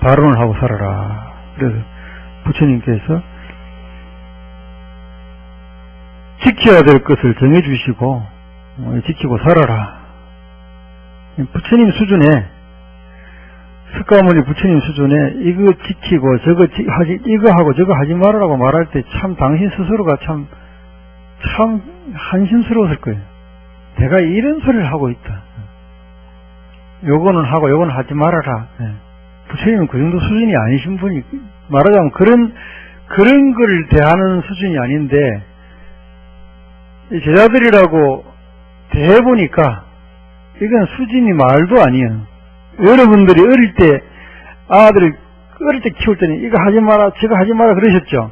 발언을 하고 살아라. 그래서 부처님께서 지켜야 될 것을 정해주시고 지키고 살아라. 부처님 수준에, 석가모니 부처님 수준에 이거 지키고 이거 하고 저거 하지 말라고 말할 때 참 당신 스스로가 참 한심스러웠을 거예요. 내가 이런 소리를 하고 있다. 요거는 하고 요거는 하지 말아라. 부처님은 그 정도 수준이 아니신 분이, 말하자면 그런 걸 대하는 수준이 아닌데, 제자들이라고 대해보니까 이건 수준이 말도 아니에요. 여러분들이 어릴 때 아들을 어릴 때 키울 때는 이거 하지 마라 저거 하지 마라 그러셨죠.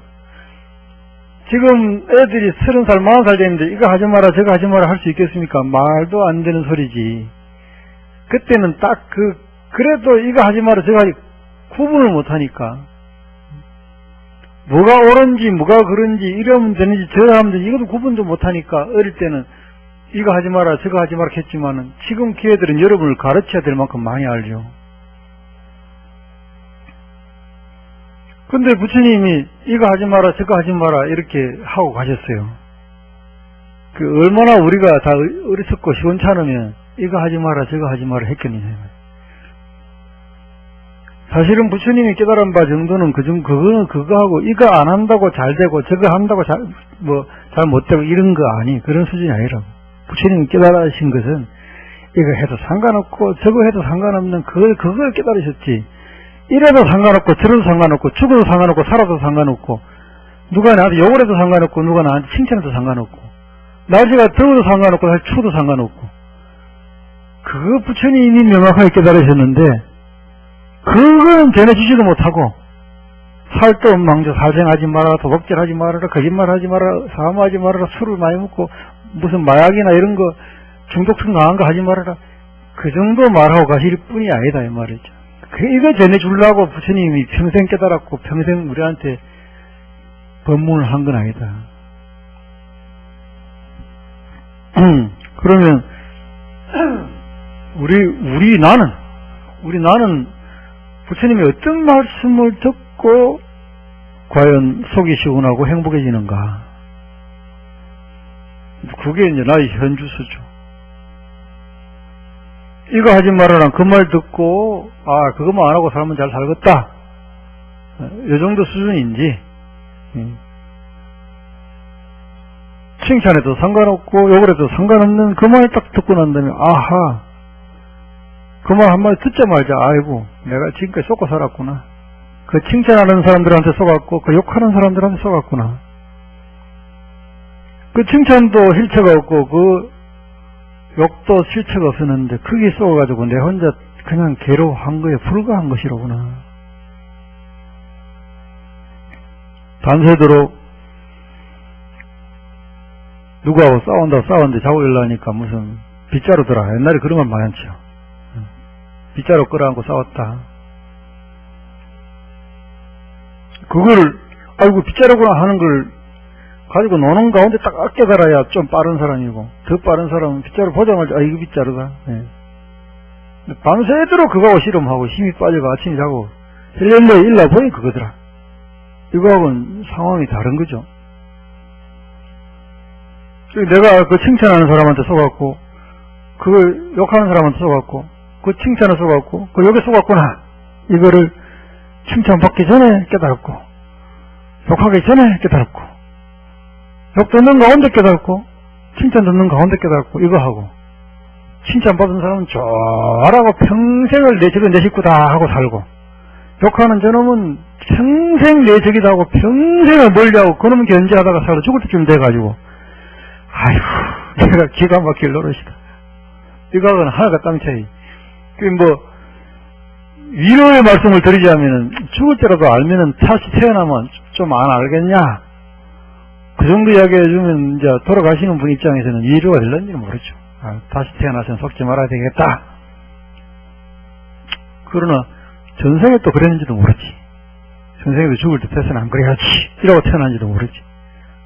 지금 애들이 30살 40살 됐는데 이거 하지 마라 저거 하지 마라 할 수 있겠습니까? 말도 안 되는 소리지. 그때는 딱 그래도 이거 하지 마라 저거 하지 구분을 못하니까 뭐가 옳은지 뭐가 그런지 이러면 되는지 저러 하면 되는지 이것도 구분도 못하니까 어릴 때는 이거 하지 마라 저거 하지 마라 했지만은 지금 기회들은 여러분을 가르쳐야 될 만큼 많이 알죠. 근데 부처님이 이거 하지 마라 저거 하지 마라 이렇게 하고 가셨어요. 얼마나 우리가 다 어리석고 시원찮으면 이거 하지 마라 저거 하지 마라 했겠느냐. 사실은 부처님이 깨달은 바 정도는 그거는 그거하고 이거 안 한다고 잘 되고 저거 한다고 잘 못 되고 이런 거 아니. 그런 수준이 아니라고. 부처님이 깨달으신 것은 이거 해도 상관없고 저거 해도 상관없는 그걸 깨달으셨지. 이래도 상관없고 저래도 상관없고 죽어도 상관없고 살아도 상관없고 누가 나한테 욕을 해도 상관없고 누가 나한테 칭찬해도 상관없고 날씨가 더워도 상관없고 날씨 추워도 상관없고 그거 부처님이 명확하게 깨달으셨는데 그거는 전해주지도 못하고 살도 엉망져 살생하지 말아라 도박질하지 말아라 거짓말하지 말아라 사모하지 말아라 술을 많이 먹고 무슨 마약이나 이런 거 중독성 강한 거 하지 말아라 그 정도 말하고 가실 뿐이 아니다 이 말이죠. 이거 전해주려고 부처님이 평생 깨달았고 평생 우리한테 법문을 한 건 아니다. 그러면 우리 나는 부처님이 어떤 말씀을 듣고 과연 속이 시원하고 행복해지는가? 그게 이제 나의 현주소죠. 이거 하지 말아라 그 말 듣고 그것만 안 하고 살면 잘 살겠다. 이 정도 수준인지 칭찬해도 상관없고 욕을 해도 상관없는 그 말 딱 듣고 난 다음에 아하 그 말 한마디 듣자마자 아이고 내가 지금까지 속고 살았구나. 그 칭찬하는 사람들한테 속았고 그 욕하는 사람들한테 속았구나. 그 칭찬도 실체가 없고 그 욕도 실체가 없었는데 크게 쏘가지고 내 혼자 그냥 괴로워한 거에 불과한 것이로구나. 밤새도록 누구하고 싸웠는데 자고 일어나니까 무슨 빗자루 들어. 옛날에 그런 말 많았죠. 빗자루 끌어안고 싸웠다. 그거를 아이고 빗자루구나 하는 걸 가지고 노는 가운데 딱 깨달아야 좀 빠른 사람이고 더 빠른 사람은 빗자루 보자마자 이거 빗자루다. 밤새도록 그거하고 씨름하고 힘이 빠져가 아침에 자고 헬렐레 일나 보니 그거더라. 이거하고는 상황이 다른 거죠. 내가 그 칭찬하는 사람한테 속았고 그 욕하는 사람한테 속았고 그 칭찬에 속았고 그 욕에 속았구나. 이거를 칭찬받기 전에 깨달았고 욕하기 전에 깨달았고 욕 듣는 가운데 깨달았고 칭찬 듣는 가운데 깨달았고 이거 하고 칭찬받은 사람은 좋아라고 평생을 저건 내 식구다 하고 살고 욕하는 저놈은 평생 내 적이다 하고 평생을 멀리하고 그놈 견제하다가 살아 죽을 때쯤 돼가지고 아이고 내가 기가 막힐 노릇이다. 이거하고는 하나가 땅 차이. 위로의 말씀을 드리자면은 죽을 때라도 알면은 다시 태어나면 좀 안 알겠냐? 그 정도 이야기 해주면 이제 돌아가시는 분 입장에서는 위로가 될는지는 모르죠. 다시 태어나서는 속지 말아야 되겠다. 그러나 전생에 또 그랬는지도 모르지. 전생에도 죽을 때 태어나서는 안 그래야지 이러고 태어난지도 모르지.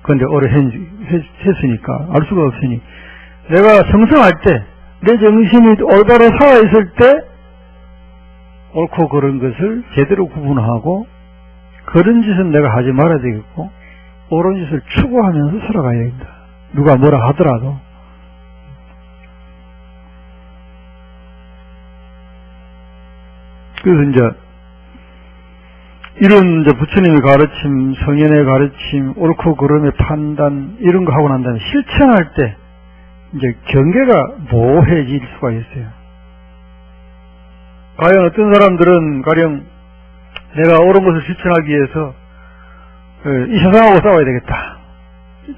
그런데 오래 했으니까 알 수가 없으니 내가 성성할 때 내 정신이 올바로 살아있을 때 옳고 그런 것을 제대로 구분하고 그런 짓은 내가 하지 말아야 되겠고 옳은 짓을 추구하면서 살아가야 된다. 누가 뭐라 하더라도. 그래서 이제 이런 이제 부처님의 가르침, 성현의 가르침, 옳고 그름의 판단 이런 거 하고 난 다음에 실천할 때 이제 경계가 모호해질 수가 있어요. 과연 어떤 사람들은 가령 내가 옳은 것을 실천하기 위해서 이 세상하고 싸워야 되겠다.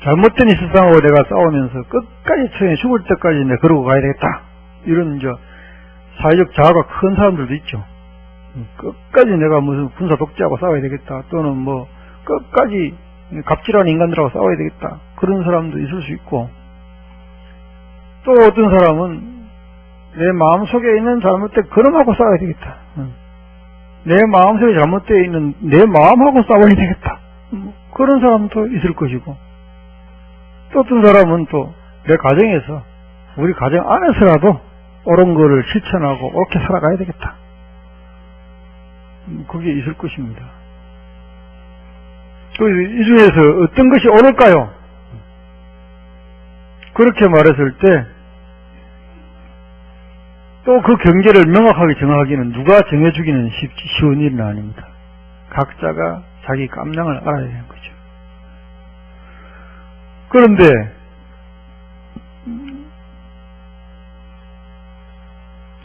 잘못된 이 세상하고 내가 싸우면서 끝까지 처형에 죽을 때까지 내가 그러고 가야 되겠다. 이런 이제 사회적 자아가 큰 사람들도 있죠. 끝까지 내가 무슨 군사 독재하고 싸워야 되겠다. 또는 뭐 끝까지 갑질하는 인간들하고 싸워야 되겠다. 그런 사람도 있을 수 있고, 또 어떤 사람은 내 마음속에 있는 잘못된 그놈하고 싸워야 되겠다. 내 마음속에 잘못되어 있는 내 마음하고 싸워야 되겠다. 그런 사람도 있을 것이고, 또 어떤 사람은 또 내 가정에서 우리 가정 안에서라도 옳은 거를 실천하고 옳게 살아가야 되겠다. 그게 있을 것입니다. 이 중에서 어떤 것이 옳을까요? 그렇게 말했을 때 또 그 경계를 명확하게 정하기는 누가 정해주기는 쉬운 일은 아닙니다. 각자가 자기 깜냥을 알아야 되는 거죠. 그런데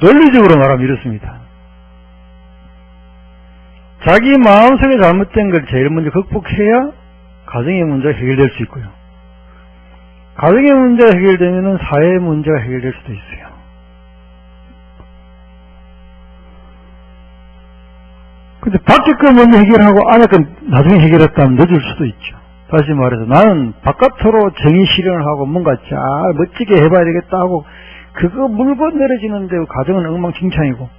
논리적으로 말하면 이렇습니다. 자기 마음속에 잘못된 걸 제일 먼저 극복해야 가정의 문제가 해결될 수 있고요. 가정의 문제가 해결되면 사회의 문제가 해결될 수도 있어요. 근데 밖에 거 먼저 해결하고 안에 거 나중에 해결했다면 늦을 수도 있죠. 다시 말해서 나는 바깥으로 정의 실현을 하고 뭔가 잘 멋지게 해봐야 되겠다 하고 그거 물고 내려지는데 가정은 엉망진창이고,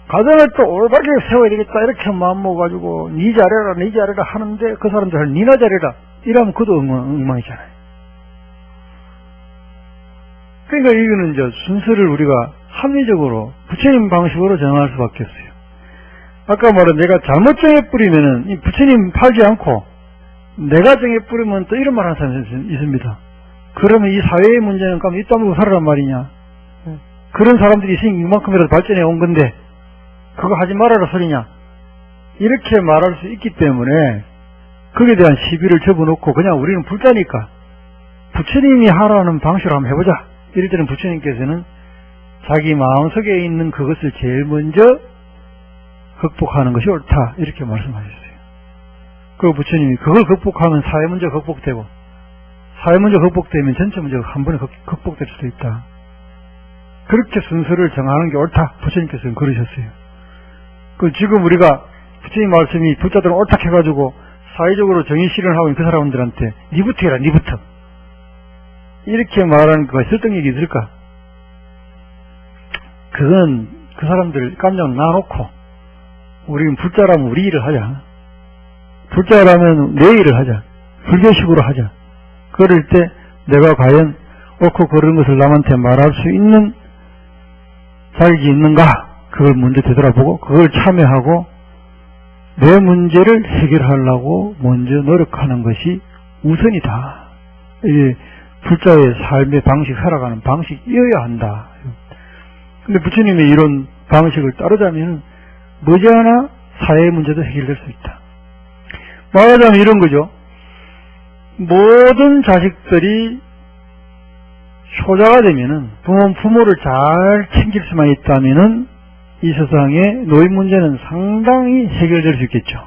가정을 또 올바르게 세워야 되겠다 이렇게 마음먹어가지고 니 잘해라 니 잘해라 하는데 그 사람들은 니나 잘해라 이러면 그도 엉망이잖아요. 그러니까 이거는 이제 순서를 우리가 합리적으로 부처님 방식으로 정할 수밖에 없어요. 아까 말한 내가 잘못 정해뿌리면은 이 부처님 팔지 않고 내가 정해뿌리면 또 이런 말 하는 사람이 있습니다. 그러면 이 사회의 문제는 그럼 이 따먹고 살아란 말이냐. 그런 사람들이 있으니 이만큼이라도 발전해 온 건데 그거 하지 말아라 소리냐. 이렇게 말할 수 있기 때문에 거기에 대한 시비를 접어놓고 그냥 우리는 불자니까 부처님이 하라는 방식으로 한번 해보자. 이럴 때는 부처님께서는 자기 마음속에 있는 그것을 제일 먼저 극복하는 것이 옳다 이렇게 말씀하셨어요. 그 부처님이 그걸 극복하면 사회 문제가 극복되고 사회 문제가 극복되면 전체 문제가 한 번에 극복될 수도 있다. 그렇게 순서를 정하는 게 옳다. 부처님께서는 그러셨어요. 그 지금 우리가 부처님 말씀이 불자들은 옳다 해가지고 사회적으로 정의 실현하고 있는 그 사람들한테 니부터 해라 니부터 이렇게 말하는 거가 설득력이 있을까? 그건 그 사람들 깜짝 놔놓고 우리는 불자라면 우리 일을 하자. 불자라면 내 일을 하자. 불교식으로 하자. 그럴 때 내가 과연 옳고 그런 것을 남한테 말할 수 있는 자격이 있는가? 그걸 먼저 되돌아보고 그걸 참여하고 내 문제를 해결하려고 먼저 노력하는 것이 우선이다. 이게 불자의 삶의 방식, 살아가는 방식이어야 한다. 근데 부처님의 이런 방식을 따르자면 머지않아 사회의 문제도 해결될 수 있다. 말하자면 이런 거죠. 모든 자식들이 효자가 되면은 부모를 잘 챙길 수만 있다면은 이 세상의 노인 문제는 상당히 해결될 수 있겠죠.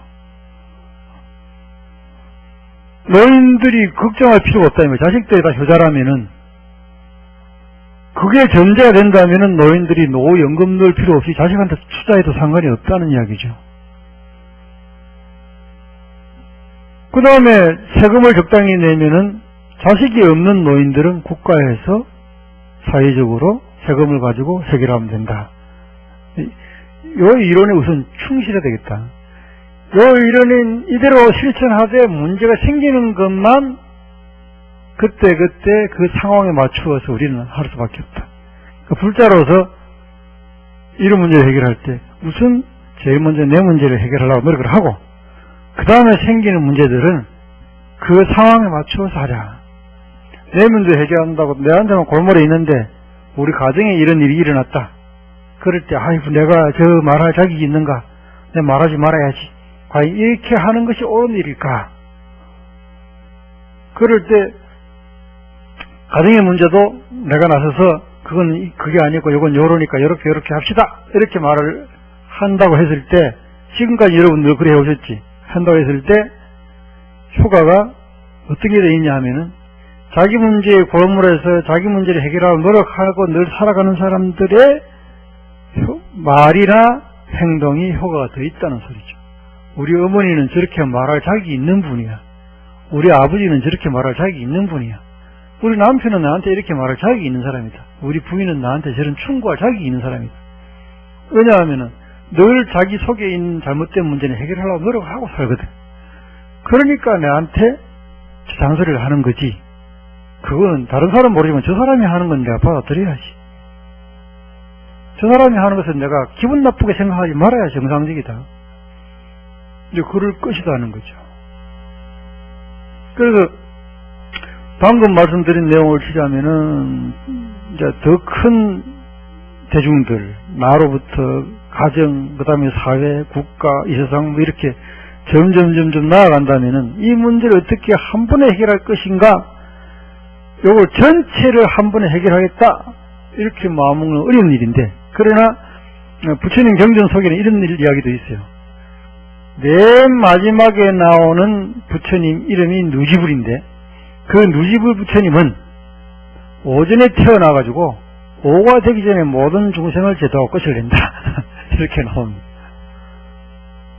노인들이 걱정할 필요가 없다는 거예요. 자식들이 다 효자라면은 그게 전제가 된다면은 노인들이 노후연금 넣을 필요 없이 자식한테 투자해도 상관이 없다는 이야기죠. 그 다음에 세금을 적당히 내면은 자식이 없는 노인들은 국가에서 사회적으로 세금을 가지고 해결하면 된다. 요 이론에 우선 충실해야 되겠다. 요 이론은 이대로 실천하되 문제가 생기는 것만 그때 그 상황에 맞추어서 우리는 할 수밖에 없다. 불자로서 이런 문제를 해결할 때 우선 제일 먼저 내 문제를 해결하려고 노력을 하고 그 다음에 생기는 문제들은 그 상황에 맞춰서 하자. 내 문제 해결한다고 내한테만 골몰에 있는데 우리 가정에 이런 일이 일어났다. 그럴 때 아이고 내가 저 말할 자격이 있는가? 내가 말하지 말아야지. 과연 이렇게 하는 것이 옳은 일일까? 그럴 때 가정의 문제도 내가 나서서 그게 아니고 이건 요러니까 이렇게 합시다. 이렇게 말을 한다고 했을 때 지금까지 여러분들 그래 오셨지. 한다고 했을 때 효과가 어떻게 돼 있냐 하면은 자기 문제에 골몰해서 자기 문제를 해결하고 노력하고 늘 살아가는 사람들의 말이나 행동이 효과가 더 있다는 소리죠. 우리 어머니는 저렇게 말할 자격이 있는 분이야. 우리 아버지는 저렇게 말할 자격이 있는 분이야. 우리 남편은 나한테 이렇게 말할 자격이 있는 사람이다. 우리 부인은 나한테 저런 충고할 자격이 있는 사람이다. 왜냐하면은 늘 자기 속에 있는 잘못된 문제는 해결하려고 노력하고 살거든. 그러니까 내한테 잔소리를 하는 거지. 그거는 다른 사람 모르지만 저 사람이 하는 건 내가 받아들여야지. 저 사람이 하는 것은 내가 기분 나쁘게 생각하지 말아야 정상적이다. 이제 그럴 것이다 하는 거죠. 그래서 방금 말씀드린 내용을 치자면은 이제 더 큰 대중들, 나로부터 가정, 그 다음에 사회, 국가, 이 세상 뭐 이렇게 점점 나아간다면은 이 문제를 어떻게 한 번에 해결할 것인가? 요걸 전체를 한 번에 해결하겠다. 이렇게 마음먹는 어려운 일인데, 그러나 부처님 경전 속에는 이런 이야기도 있어요. 맨 마지막에 나오는 부처님 이름이 누지불인데, 그 누지불 부처님은 오전에 태어나가지고 오가 되기 전에 모든 중생을 제도하고 끝을 낸다. 이렇게 나옵니다.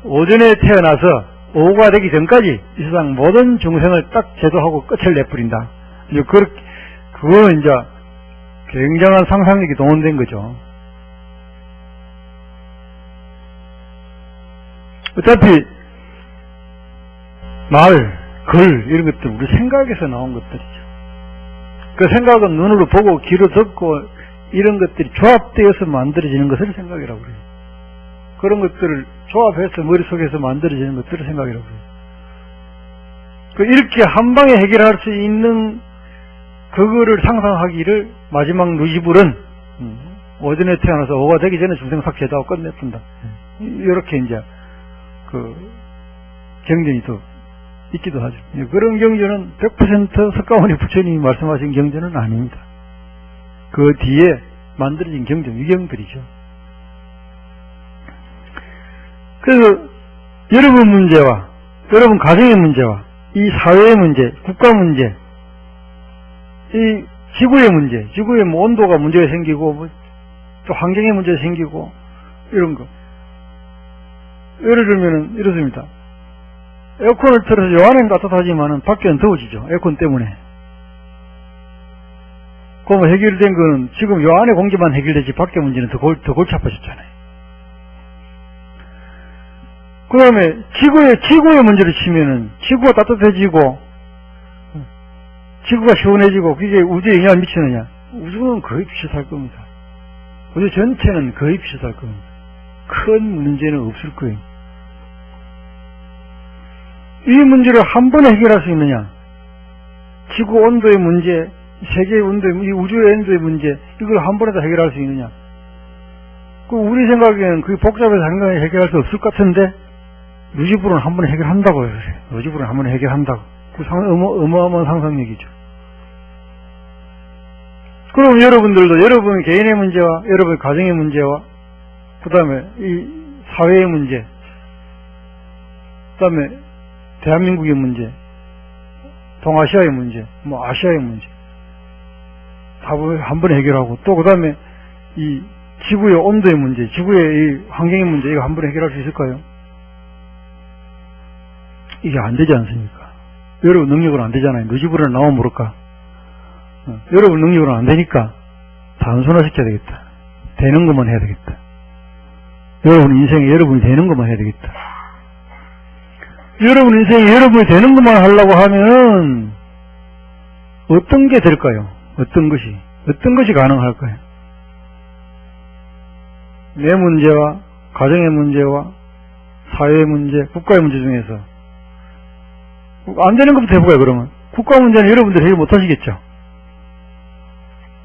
오전에 태어나서 오가 되기 전까지 이 세상 모든 중생을 딱 제도하고 끝을 내버린다. 이제 그거는 이제 굉장한 상상력이 동원된 거죠. 어차피 말, 글 이런 것들 우리 생각에서 나온 것들이죠. 그 생각은 눈으로 보고 귀로 듣고 이런 것들이 조합되어서 만들어지는 것을 생각이라고 그래요. 그런 것들을 조합해서 머릿속에서 만들어지는 것들을 생각이라고 그래요. 이렇게 한 방에 해결할 수 있는 그거를 상상하기를 마지막 누지불은 오전에 태어나서 오가 되기 전에 중생 삭 제도하고 끝내준다. 이렇게 이제 그 경전이 또 있기도 하죠. 그런 경전은 100% 석가모니 부처님이 말씀하신 경전은 아닙니다. 그 뒤에 만들어진 경전, 유경들이죠. 그래서 여러분 문제와 여러분 가정의 문제와 이 사회의 문제, 국가 문제, 이 지구의 문제, 지구의 뭐 온도가 문제가 생기고 뭐 또 환경의 문제가 생기고 이런 거. 예를 들면은 이렇습니다. 에어컨을 틀어서 요 안에는 따뜻하지만은 밖에는 더워지죠. 에어컨 때문에. 그럼 해결된 거는 지금 요 안에 공기만 해결되지 밖에 문제는 더 골치 아파졌잖아요. 그 다음에 지구의 문제를 치면은 지구가 따뜻해지고 지구가 시원해지고 그게 우주에 영향을 미치느냐? 우주는 거의 비슷할 겁니다. 우주 전체는 거의 비슷할 겁니다. 큰 문제는 없을 거예요. 이 문제를 한 번에 해결할 수 있느냐? 지구 온도의 문제, 세계의 온도의, 이 우주의 온도의 문제, 이걸 한 번에 다 해결할 수 있느냐? 우리 생각에는 그게 복잡해서 한꺼번에 해결할 수 없을 것 같은데, 누지불은 한 번에 해결한다고 해요. 누지불은 한 번에 해결한다고. 그 어마어마한 상상력이죠. 그럼 여러분들도 여러분의 개인의 문제와 여러분의 가정의 문제와 그 다음에 이 사회의 문제, 그 다음에 대한민국의 문제, 동아시아의 문제, 뭐 아시아의 문제 다 한 번에 해결하고 또 그 다음에 이 지구의 온도의 문제, 지구의 이 환경의 문제 이거 한 번에 해결할 수 있을까요? 이게 안 되지 않습니까? 여러분 능력으로 안 되잖아요. 누지불은 나오면 모를까? 여러분 능력으로 안 되니까 단순화시켜야 되겠다. 되는 것만 해야 되겠다. 여러분 인생에 여러분이 되는 것만 해야 되겠다. 여러분 인생에 여러분이 되는 것만 하려고 하면 어떤 게 될까요? 어떤 것이 가능할까요? 내 문제와 가정의 문제와 사회의 문제, 국가의 문제 중에서 안 되는 것부터 해볼까요? 그러면 국가 문제는 여러분들 해결 못하시겠죠.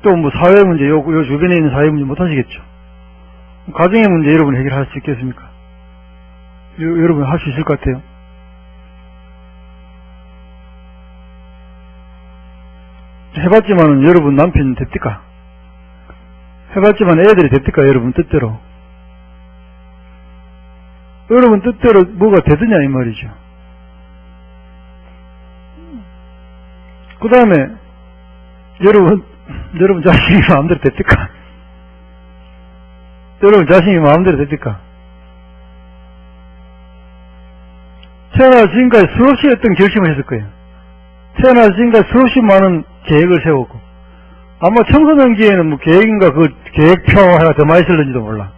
또 뭐 사회 문제, 요 주변에 있는 사회 문제 못하시겠죠. 가정의 문제 여러분 해결할 수 있겠습니까? 여러분 할 수 있을 것 같아요. 해봤지만은 여러분 남편 됩니까? 해봤지만 애들이 됩니까? 여러분 뜻대로. 여러분 뜻대로 뭐가 되느냐 이 말이죠. 그 다음에 여러분 자신이 마음대로 됩니까? 여러분 자신이 마음대로 됩니까? 태어나서 지금까지 수없이 어떤 결심을 했을 거예요. 태어나서 지금까지 수없이 많은 계획을 세우고, 아마 청소년기에는 뭐 계획인가 그 계획표 하나 더 많이 쓸는지도 몰라.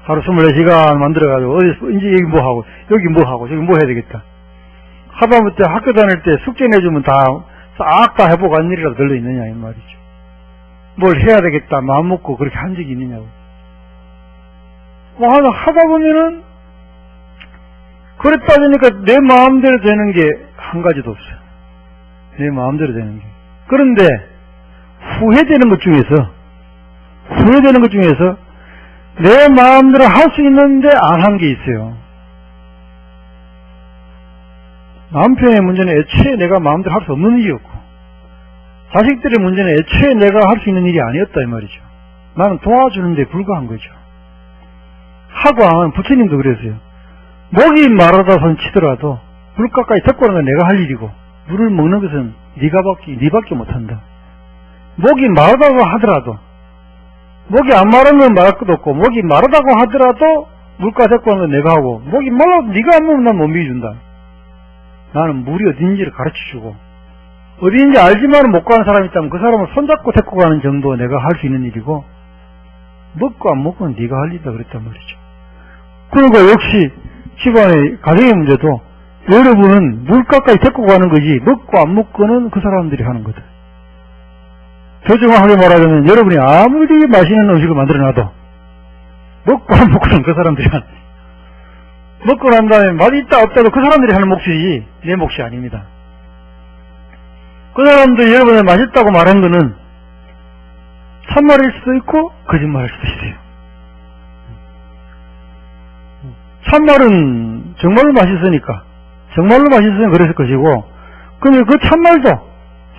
하루 24시간 만들어가지고, 어디, 이제 여기 뭐 하고, 여기 뭐 하고, 저기 뭐 해야 되겠다. 하다못해 학교 다닐 때 숙제 내주면 싹 다 해보고 한 일이라도 들려있느냐, 이 말이죠. 뭘 해야 되겠다, 마음먹고 그렇게 한 적이 있느냐고. 뭐 하다 보면은, 그래 따지니까 내 마음대로 되는 게 한 가지도 없어요. 내 마음대로 되는 게. 그런데, 후회되는 것 중에서, 내 마음대로 할 수 있는데 안 한 게 있어요. 남편의 문제는 애초에 내가 마음대로 할 수 없는 일이었고, 자식들의 문제는 애초에 내가 할 수 있는 일이 아니었다 이 말이죠. 나는 도와주는 데 불과한 거죠. 하고 안 하면 부처님도 그랬어요. 목이 마르다 손 치더라도 물 가까이 데리고 오는 건 내가 할 일이고, 물을 먹는 것은 네밖에 못한다. 목이 마르다고 하더라도, 목이 안 마른 건 말할 것도 없고, 목이 마르다고 하더라도 물가 데리고 오는 건 내가 하고, 목이 말라도 네가 안 먹으면 난 못 먹여준다. 나는 물이 어딘지를 가르쳐주고, 어디인지 알지만 못 가는 사람이 있다면 그 사람을 손잡고 데리고 가는 정도 내가 할 수 있는 일이고, 먹고 안 먹고는 네가 할 일이다 그랬단 말이죠. 그러니까 역시 집안의 가정의 문제도 여러분은 물 가까이 데리고 가는 거지, 먹고 안 먹고는 그 사람들이 하는 거다. 더 정확하게 말하자면 여러분이 아무리 맛있는 음식을 만들어놔도 먹고 안 먹고는 그 사람들이 하는 거예요. 먹고 난 다음에 맛이 있다 없다도 그 사람들이 하는 몫이지 내 몫이 아닙니다. 그 사람들이 여러분이 맛있다고 말한 거는 참말일 수도 있고 거짓말일 수도 있어요. 참말은 정말로 맛있으니까 그랬을 것이고, 그러면 그 참말도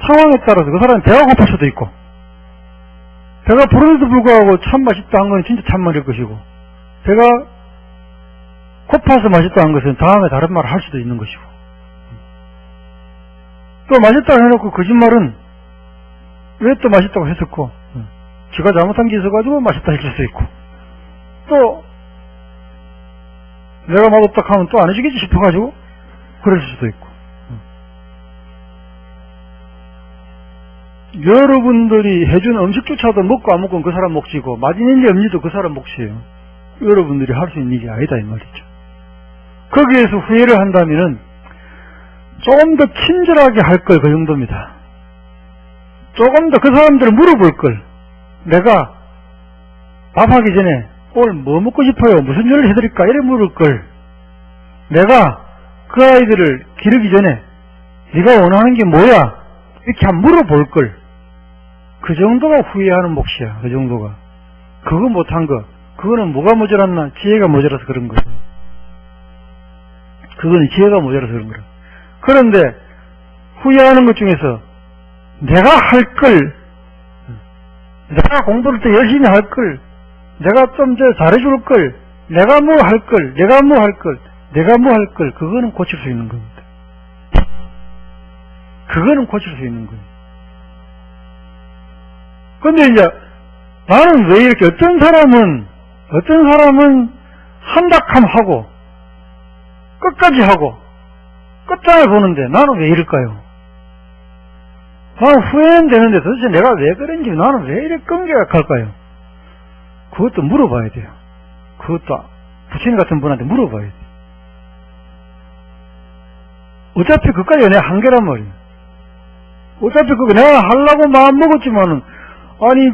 상황에 따라서 그 사람이 배가 고플 수도 있고, 배가 부르는데도 불구하고 참 맛있다 한 건 진짜 참말일 것이고, 배가 고파서 맛있다 한 것은 다음에 다른 말을 할 수도 있는 것이고, 또 맛있다 해놓고 거짓말은 왜 또 맛있다고 했었고, 지가 잘못한 게 있어가지고 맛있다 했을 수도 있고, 또 내가 맛없다 하면 또 안 해주겠지 싶어가지고 그럴 수도 있고. 여러분들이 해준 음식조차도 먹고 안 먹고는 그 사람 몫이고, 맛있는지 없는지도 그 사람 몫이에요. 여러분들이 할 수 있는 일이 아니다 이 말이죠. 거기에서 후회를 한다면은 조금 더 친절하게 할 걸, 그 정도입니다. 조금 더 그 사람들을 물어볼 걸. 내가 밥하기 전에 오늘 뭐 먹고 싶어요? 무슨 요리를 해드릴까? 이래 물을 걸. 내가 그 아이들을 기르기 전에 네가 원하는 게 뭐야? 이렇게 한번 물어볼 걸. 그 정도가 후회하는 몫이야. 그 정도가. 그거 못한 거, 그거는 뭐가 모자랐나? 지혜가 모자라서 그런 거야. 그거는 지혜가 모자라서 그런 거야. 그런데 후회하는 것 중에서 내가 할 걸, 내가 공부를 더 열심히 할 걸, 내가 좀 더 잘해줄 걸, 내가 뭐 할 걸, 그거는 고칠 수 있는 겁니다. 그거는 고칠 수 있는 거예요. 근데 이제 나는 왜 이렇게 어떤 사람은 한다함 하고 끝까지 하고 끝장을 보는데 나는 왜 이럴까요? 나는 후회는 되는데 도대체 내가 왜 그런지, 나는 왜 이렇게 끈기각할까요? 그것도 물어봐야 돼요. 그것도 부처님 같은 분한테 물어봐야 돼요. 어차피 그까지 내 한계란 말이에요. 어차피 그거 내가 하려고 마음 먹었지만은, 아니,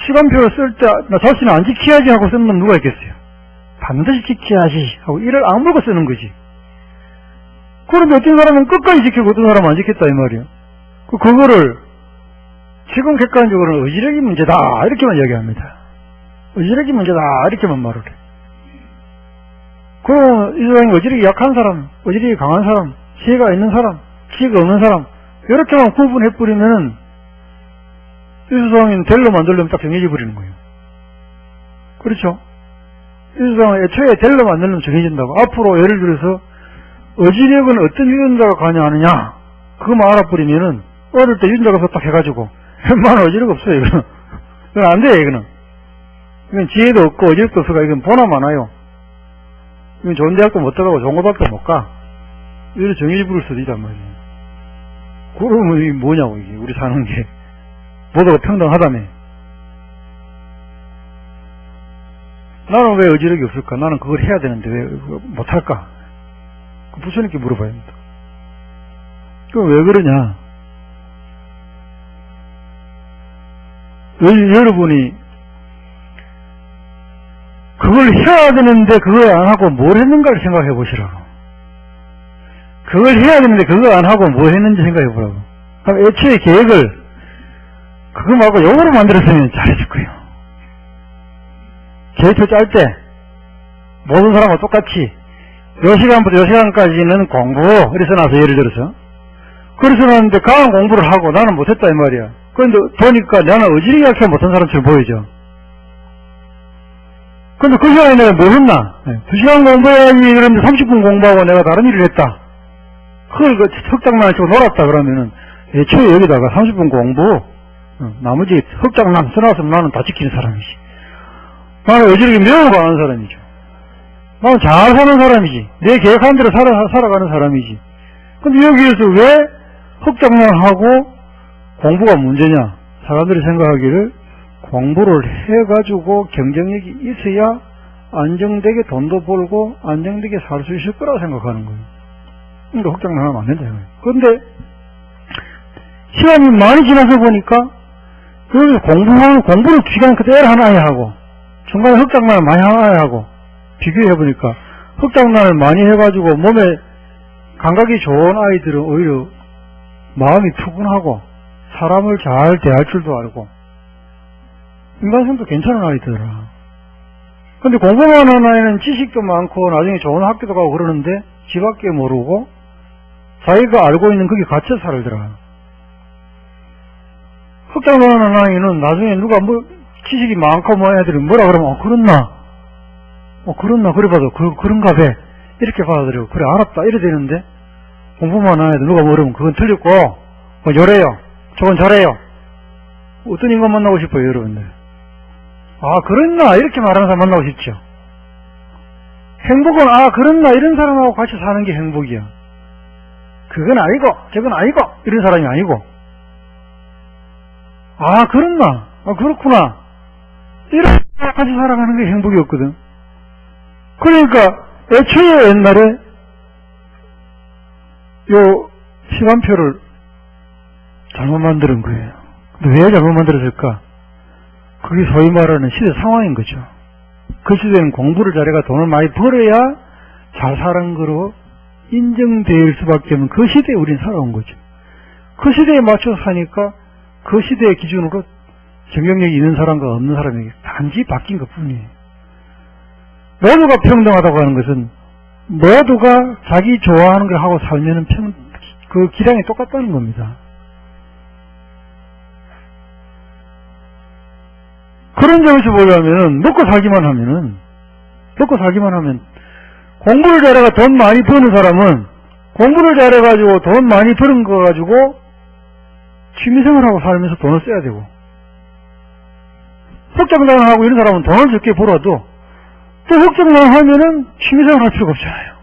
시간표를 쓸 때 나 자신이 안 지켜야지 하고 쓰는 건 누가 있겠어요? 반드시 지켜야지 하고 이를 악물고 쓰는 거지. 그런데 어떤 사람은 끝까지 지키고 어떤 사람은 안 지켰다 이 말이에요. 그거를 지금 객관적으로는 의지력이 문제다 이렇게만 이야기합니다. 의지력이 문제다 이렇게만 말을 해. 그럼 이 세상에 의지력이 약한 사람, 의지력이 강한 사람, 지혜가 있는 사람, 지혜가 없는 사람 이렇게만 구분해버리면은 이 세상에는 될로 만들려면 딱 정해져 버리는 거예요. 그렇죠? 이 세상은 애초에 될로 만들려면 정해진다고. 앞으로 예를 들어서 의지력은 어떤 유전자가 관여하느냐 그거만 알아버리면은 어릴 때 유전자가 딱 해가지고 웬만한 의지력 없어요. 이거는 안 돼요. 이건 지혜도 없고 의지력도 없어가 이건 보나 마나요. 이건 좋은 대학도 못 들어가고 좋은 고등학교 못 가. 이렇게 정해져 버릴 수도 있단 말이에요. 그러면 이게 뭐냐고 이게 우리 사는 게 모두가 평등하다며. 나는 왜 의지력이 없을까? 나는 그걸 해야 되는데 왜 못할까? 부처님께 물어봐야 합니다. 그럼 왜 그러냐? 여러분이 그걸 해야 되는데 그걸 안 하고 뭘 했는가를 생각해 보시라고. 그걸 해야 되는데 그걸 안 하고 뭘 했는지 생각해 보라고. 그럼 애초에 계획을 그거 말고 요거로 만들었으면 잘했을 거예요. 계획표 짤 때 모든 사람과 똑같이 요 시간부터 요 시간까지는 공부 이래서 나서 예를 들어서 그래서 나는데 강한 공부를 하고 나는 못했다 이 말이야. 그런데 보니까 나는 의지력이 약해 못한 사람처럼 보이죠. 근데 그 시간에 내가 뭐 했나? 2시간 공부해야지 그런데 30분 공부하고 내가 다른 일을 했다. 그걸 흑장난을 치고 놀았다 그러면은 애초에 여기다가 30분 공부 나머지 흑장난 써놨으면 나는 다 지키는 사람이지. 나는 의지력이 매우 강한 사람이죠. 나는 잘 사는 사람이지. 내 계획한 대로 살아가는 사람이지. 근데 여기에서 왜 흑장난하고 공부가 문제냐? 사람들이 생각하기를 공부를 해가지고 경쟁력이 있어야 안정되게 돈도 벌고 안정되게 살 수 있을 거라고 생각하는 거예요. 그러니까 흑장난하면 안 된다. 그런데 시간이 많이 지나서 보니까 여기서 공부를 기간 그대로 하나야 하고 중간에 흑장난을 많이 하나야 하고 비교해보니까 흑장난을 많이 해가지고 몸에 감각이 좋은 아이들은 오히려 마음이 푸근하고 사람을 잘 대할 줄도 알고 인간성도 괜찮은 아이들이라. 근데 공부만 하는 아이는 지식도 많고 나중에 좋은 학교도 가고 그러는데 지밖에 모르고 자기가 알고 있는 거기에 갇혀 살더라. 흑장난하는 아이는 나중에 누가 뭐 지식이 많고 뭐 애들이 뭐라 그러면 그렇나 그래 봐도 그런가 봐 이렇게 받아들이고 그래 알았다 이래 되는데 공부만 하는 애들 누가 모르면 그건 틀렸고 요래요 저건 저래요. 어떤 인간 만나고 싶어요 여러분들? 그랬나 이렇게 말하는 사람 만나고 싶죠. 행복은 그랬나 이런 사람하고 같이 사는 게 행복이야. 그건 아니고 저건 아니고 이런 사람이 아니고 그랬나 그렇구나 이런 사람 같이 살아가는 게 행복이었거든. 그러니까 애초에 옛날에 요 시간표를 잘못 만드는 거예요. 근데 왜 잘못 만들었을까? 그게 소위 말하는 시대 상황인 거죠. 그 시대는 공부를 잘해가 돈을 많이 벌어야 잘 사는 거로 인정될 수밖에 없는 그 시대에 우린 살아온 거죠. 그 시대에 맞춰서 사니까 그 시대의 기준으로 경쟁력이 있는 사람과 없는 사람이 단지 바뀐 것 뿐이에요. 모두가 평등하다고 하는 것은 모두가 자기 좋아하는 걸 하고 살면은 그 기량이 똑같다는 겁니다. 그런 점에서 보자면은 먹고 살기만 하면 공부를 잘해가 돈 많이 버는 사람은 공부를 잘해가지고 돈 많이 버는 거 가지고 취미생활하고 살면서 돈을 써야 되고 흑장난하고 이런 사람은 돈을 적게 벌어도 또 흑장난 하면은 취미생활 할 필요가 없잖아요.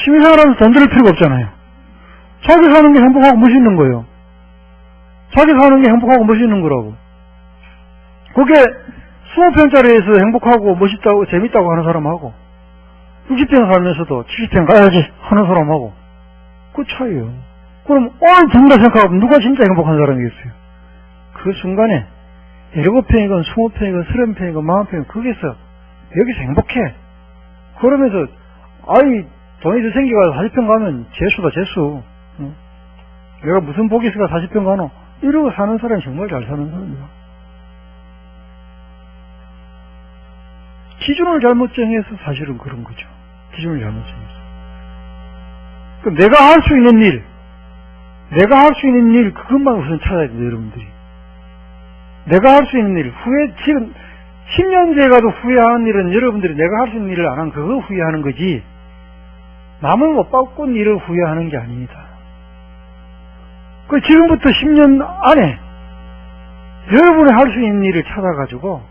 취미생활 하면서 돈 들일 필요가 없잖아요. 자기 사는 게 행복하고 멋있는 거예요. 자기 사는 게 행복하고 멋있는 거라고. 그게 20평짜리에서 행복하고 멋있다고 재밌다고 하는 사람하고 60평 살면서도 70평 가야지 하는 사람하고 그 차이예요. 그럼 둘 다 생각하면 누가 진짜 행복한 사람이겠어요? 그 순간에 7평이건 20평이건 30평이건 40평이건 거기서 여기서 행복해. 그러면서 아이 돈이 더 생겨가지고 40평 가면 재수다 재수. 내가 무슨 복이 있을까 40평 가노. 이러고 사는 사람이 정말 잘 사는 사람이야. 기준을 잘못 정해서 사실은 그런 거죠. 기준을 잘못 정해서. 그럼 내가 할 수 있는 일, 그것만 우선 찾아야 돼요, 여러분들이. 내가 할 수 있는 일, 지금 10년 뒤에 가도 후회하는 일은 여러분들이 내가 할 수 있는 일을 안 한 그거 후회하는 거지, 남을 못 바꾼 일을 후회하는 게 아닙니다. 그 지금부터 10년 안에 여러분이 할 수 있는 일을 찾아가지고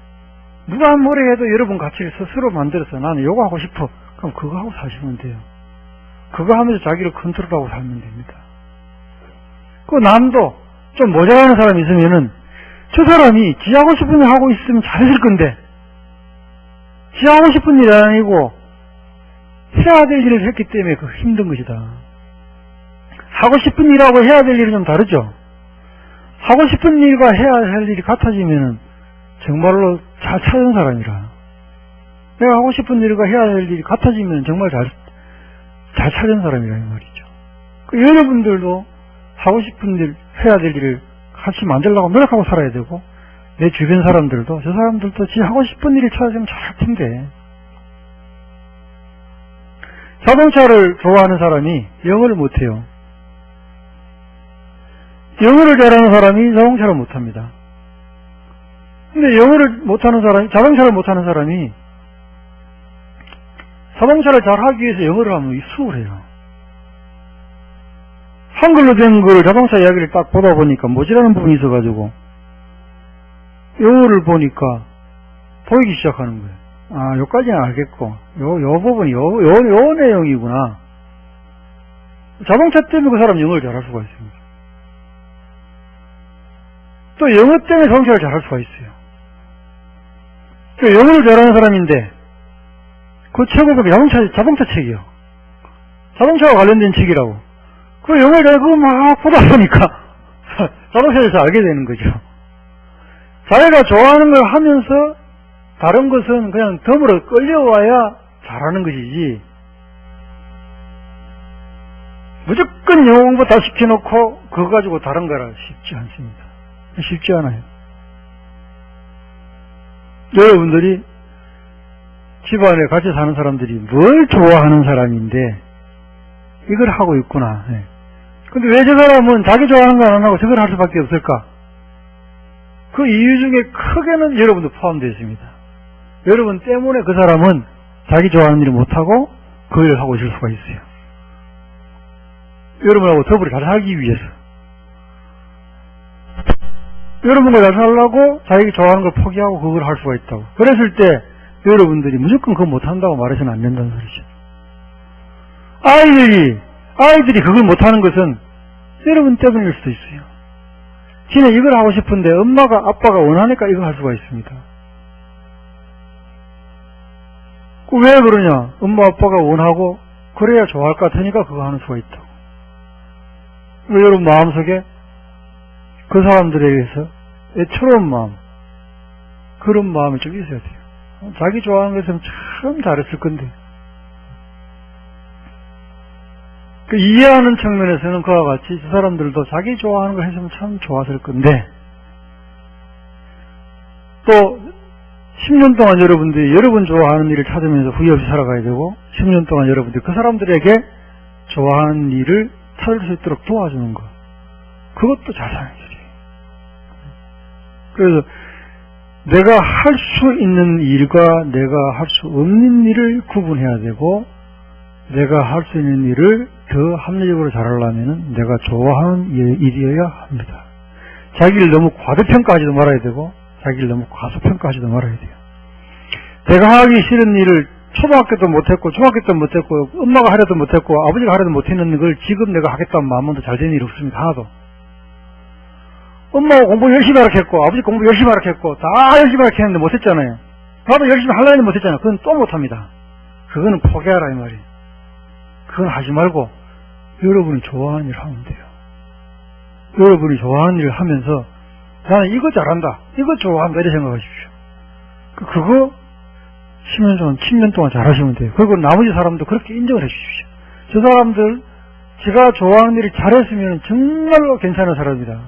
누가 뭐래 해도 여러분 가치를 스스로 만들어서 나는 요거 하고 싶어. 그럼 그거 하고 사시면 돼요. 그거 하면서 자기를 컨트롤하고 살면 됩니다. 그 남도 좀 모자라는 사람이 있으면은 저 사람이 지 하고 싶은 일 하고 있으면 잘했을 건데 지 하고 싶은 일이 아니고 해야 될 일을 했기 때문에 그 힘든 것이다. 하고 싶은 일하고 해야 될 일은 좀 다르죠. 하고 싶은 일과 해야 할 일이 같아지면은 정말로 잘 찾은 사람이라. 내가 하고 싶은 일과 해야 할 일이 같아지면 정말 잘 찾은 사람이라 이 말이죠. 여러분들도 하고 싶은 일, 해야 될 일을 같이 만들려고 노력하고 살아야 되고, 내 주변 사람들도, 저 사람들도 지 하고 싶은 일을 찾아주면 잘할 텐데. 자동차를 좋아하는 사람이 영어를 못해요. 영어를 잘하는 사람이 자동차를 못합니다. 근데 자동차를 못하는 사람이 자동차를 잘하기 위해서 영어를 하면 수업을 해요. 한글로 된 걸 자동차 이야기를 딱 보다 보니까 모자라는 부분이 있어가지고 영어를 보니까 보이기 시작하는 거예요. 아, 요까지는 알겠고, 요 부분이 요 내용이구나. 자동차 때문에 그 사람 영어를 잘할 수가 있습니다. 또 영어 때문에 자동차를 잘할 수가 있어요. 영어를 잘하는 사람인데 그 책은 자동차 책이요. 자동차와 관련된 책이라고. 그 영어를 그거 막 보다 보니까 자동차에서 알게 되는 거죠. 자기가 좋아하는 걸 하면서 다른 것은 그냥 덤으로 끌려와야 잘하는 것이지, 무조건 영어 공부 다 시켜놓고 그거 가지고 다른 거라 쉽지 않습니다. 쉽지 않아요. 여러분들이 집안에 같이 사는 사람들이 뭘 좋아하는 사람인데 이걸 하고 있구나. 근데 왜 저 사람은 자기 좋아하는 거 안 하고 저걸 할 수밖에 없을까? 그 이유 중에 크게는 여러분도 포함되어 있습니다. 여러분 때문에 그 사람은 자기 좋아하는 일을 못하고 그 일을 하고 있을 수가 있어요. 여러분하고 더불어 잘 살기 위해서. 여러분과 잘 살려고 자기 좋아하는 걸 포기하고 그걸 할 수가 있다고. 그랬을 때 여러분들이 무조건 그거 못한다고 말해서는 안 된다는 소리죠. 아이들이 그걸 못하는 것은 여러분 때문일 수도 있어요. 지는 이걸 하고 싶은데 엄마가 아빠가 원하니까 이걸 할 수가 있습니다. 왜 그러냐? 엄마 아빠가 원하고 그래야 좋아할 것 같으니까 그거 하는 수가 있다고. 여러분 마음속에 그 사람들에게서 애처로운 마음, 그런 마음이 좀 있어야 돼요. 자기 좋아하는 것은 참 잘했을 건데. 그 이해하는 측면에서는 그와 같이 저 사람들도 자기 좋아하는 걸 했으면 참 좋았을 건데, 또 10년 동안 여러분들이 여러분 좋아하는 일을 찾으면서 후회 없이 살아가야 되고, 10년 동안 여러분들이 그 사람들에게 좋아하는 일을 찾을 수 있도록 도와주는 것, 그것도 잘 사는 일이에요. 그래서 내가 할 수 있는 일과 내가 할 수 없는 일을 구분해야 되고, 내가 할 수 있는 일을 더 합리적으로 잘하려면 내가 좋아하는 일이어야 합니다. 자기를 너무 과대평가하지도 말아야 되고 자기를 너무 과소평가하지도 말아야 돼요. 내가 하기 싫은 일을 초등학교 때 못했고 중학교 때 못했고 엄마가 하려도 못했고 아버지가 하려도 못했는 걸 지금 내가 하겠다는 마음도 잘 되는 일 없습니다. 하나도. 엄마가 공부 열심히 하라 했고 아버지 공부 열심히 하라 했고 다 열심히 하라 했는데 못했잖아요. 나도 열심히 하려고 했는데 못했잖아요. 그건 또 못합니다. 그거는 포기하라 이 말이에요. 그건 하지 말고 여러분이 좋아하는 일을 하면 돼요. 여러분이 좋아하는 일을 하면서 나는 이거 잘한다, 이거 좋아한다, 이렇게 생각하십시오. 그거 10년 동안 잘하시면 돼요. 그리고 나머지 사람도 그렇게 인정을 해주십시오. 저 사람들, 제가 좋아하는 일을 잘했으면 정말로 괜찮은 사람이다.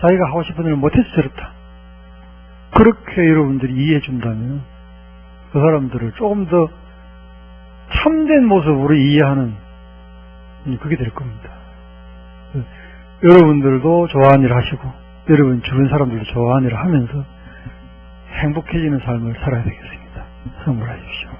자기가 하고 싶은 일을 못해서 저렇다. 그렇게 여러분들이 이해해 준다면 그 사람들을 조금 더 참된 모습으로 이해하는 그게 될 겁니다. 여러분들도 좋아하는 일을 하시고 여러분 주변 사람들도 좋아하는 일을 하면서 행복해지는 삶을 살아야 되겠습니다. 선물하십시오.